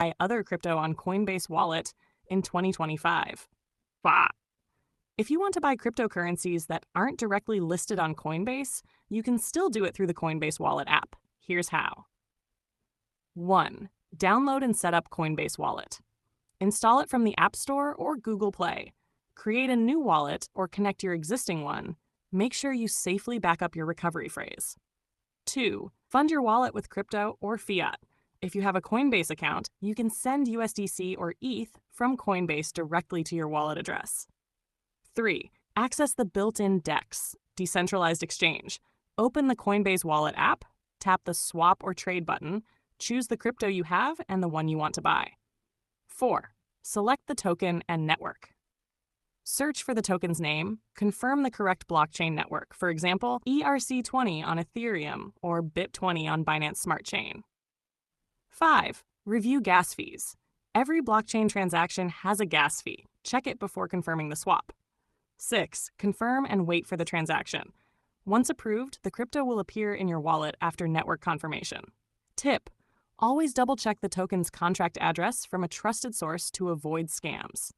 buy other crypto on Coinbase Wallet in 2025. Bah. If you want to buy cryptocurrencies that aren't directly listed on Coinbase, you can still do it through the Coinbase Wallet app. Here's how. 1. Download and set up Coinbase Wallet. Install it from the App Store or Google Play. Create a new wallet or connect your existing one. Make sure you safely back up your recovery phrase. 2. Fund your wallet with crypto or fiat. If you have a Coinbase account, you can send USDC or ETH from Coinbase directly to your wallet address. 3. Access the built-in DEX, decentralized exchange. Open the Coinbase Wallet app, tap the Swap or Trade button, choose the crypto you have and the one you want to buy. 4. Select the token and network. Search for the token's name, confirm the correct blockchain network, for example, ERC20 on Ethereum or BIP20 on Binance Smart Chain. 5. Review gas fees. Every blockchain transaction has a gas fee. Check it before confirming the swap. 6. Confirm and wait for the transaction. Once approved, the crypto will appear in your wallet after network confirmation. Tip: always double-check the token's contract address from a trusted source to avoid scams.